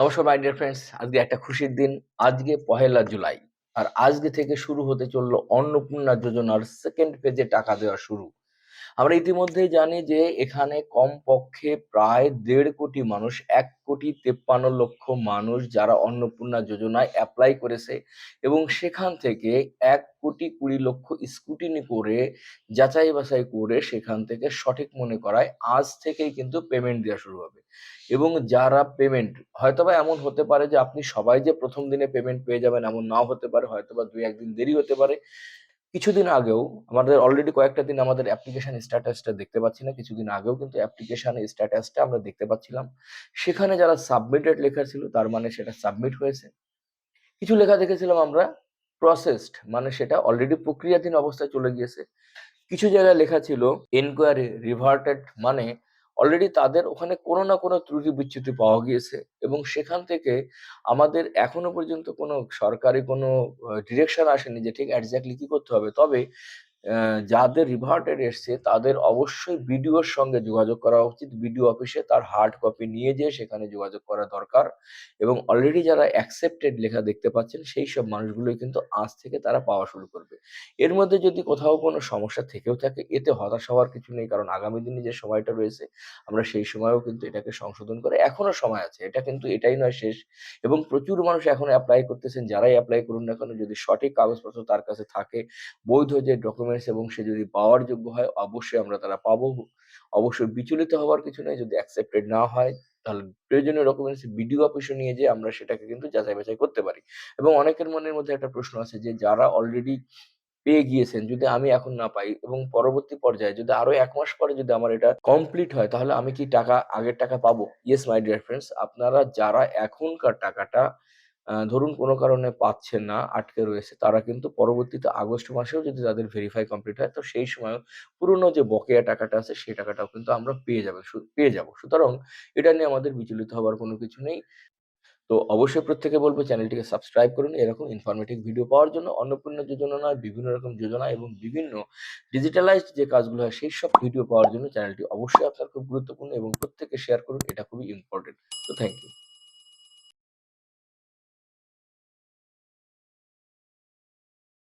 নমস্কার my dear friends, আজকে একটা খুশির দিন। আজকে 1লা জুলাই। আর আজকে থেকে শুরু হতে চললো অন্নপূর্ণা যোজনার সেকেন্ড ফেজে টাকা দেওয়া শুরু। আমরা ইতিমধ্যেই জানি যে এখানে কমপক্ষে প্রায় ১.৫ কোটি মানুষ, ১,৫৩,০০,০০০ মানুষ যারা অন্নপূর্ণা যোজনায় এপ্লাই করেছে এবং সেখান থেকে ১,২০,০০,০০০ স্ক্রুটিনি করে যাচাই বাছাই করে সেখান থেকে সঠিক মনে করায় আজ থেকেই কিন্তু পেমেন্ট দেওয়া শুরু হবে। এবং যারা পেমেন্ট হয়তোবা এমন হতে পারে যে আপনি সবাই যে ১ম দিনে পেমেন্ট পেয়ে যাবেন এমন নাও হতে পারে, হয়তোবা ২-১ দিন দেরি হতে পারে। কিছুদিন আগেও আমাদের অলরেডি কয়েকটা দিন আমাদের অ্যাপ্লিকেশন স্ট্যাটাসটা দেখতে পাচ্ছি না। কিছুদিন আগেও কিন্তু অ্যাপ্লিকেশন স্ট্যাটাসটা আমরা দেখতে পাচ্ছিলাম। সেখানে যারা সাবমিটেড লেখা ছিল তার মানে সেটা সাবমিট হয়েছে। কিছু লেখা দেখেছিলাম আমরা প্রসেসড, মানে সেটা অলরেডি প্রক্রিয়াধীন অবস্থায় চলে গিয়েছে। কিছু জায়গায় লেখা ছিল এনকোয়ারি রিভার্টেড, মানে অলরেডি তাদের ওখানে কোনো না কোনো ত্রুটি বিচ্যুতি পাওয়া গিয়েছে এবং সেখান থেকে আমাদের এখনো পর্যন্ত কোনো সরকারি কোনো ডিরেকশন আসেনি যে ঠিক এক্স্যাক্টলি কি করতে হবে। তবে যাদের রিভার্টেড এসছে তাদের অবশ্যই বিডিওর সঙ্গে যোগাযোগ করা উচিত। বিডিও অফিসে তার হার্ড কপি নিয়ে যেয়ে সেখানে যোগাযোগ করা দরকার এবং অলরেডি যারা অ্যাকসেপ্টেড লেখা দেখতে পাচ্ছেন সেই সব মানুষগুলোই কিন্তু আজ থেকে তারা পাওয়া শুরু করবে। এর মধ্যে যদি কোথাও কোনো সমস্যা থেকেও থাকে এতে হতাশ হওয়ার কিছু নেই, কারণ আগামী দিনে যে সময়টা রয়েছে আমরা সেই সময়েও কিন্তু এটাকে সংশোধন করে এখনো সময় আছে। এটা কিন্তু এটাই নয় শেষ, এবং প্রচুর মানুষ এখনো এপ্লাই করতেছেন। যারাই এপ্লাই করুন না কেন, যদি সঠিক কাগজপত্র তার কাছে থাকে, বৈধ যে ডকুমেন্টস, এবং সে যদি পাওয়ার যোগ্য হয় অবশ্যই আমরা তারা পাবো। অবশ্যই বিচলিত হওয়ার কিছু নেই। যদি অ্যাকসেপ্টেড না হয় তাহলে প্রয়োজনীয় ডকুমেন্টস বিডিও অফিসে নিয়ে যেয়ে আমরা সেটাকে কিন্তু যাচাই বাছাই করতে পারি। এবং অনেকের মনের মধ্যে একটা প্রশ্ন আছে যে যারা অলরেডি পেয়ে গিয়েছেন, যদি আমি এখন না পাই এবং পরবর্তী পর্যায়ে যদি আরো ১ মাস পরে যদি আমার এটা কমপ্লিট হয় তাহলে আমি কি আগের টাকা পাবো? ইয়েস মাই ডিয়ার ফ্রেন্ডস, আপনারা যারা এখনকার টাকাটা ধরুন কোনো কারণে পাচ্ছেন না, আটকে রয়েছে, তারা কিন্তু পরবর্তীতে আগস্ট মাসেও যদি তাদের ভেরিফাই কমপ্লিট হয় তো সেই সময়ও পুরনো যে বকেয়া টাকাটা আছে সেই টাকাটাও কিন্তু আমরা পেয়ে যাবো। সুতরাং এটা নিয়ে আমাদের বিচলিত হবার কোনো কিছু নেই। তো অবশ্যই প্রত্যেকে বলব চ্যানেলটিকে সাবস্ক্রাইব করুন এরকম ইনফরমেটিভ ভিডিও পাওয়ার জন্য। অন্নপূর্ণা যোজনা নয়, বিভিন্ন রকম যোজনা এবং বিভিন্ন ডিজিটালাইজড যে কাজগুলো হয় সেই সব ভিডিও পাওয়ার জন্য চ্যানেলটি অবশ্যই আপনার খুব গুরুত্বপূর্ণ এবং প্রত্যেকে শেয়ার করুন। এটা খুবই ইম্পোর্টেন্ট। তো থ্যাংক ইউ।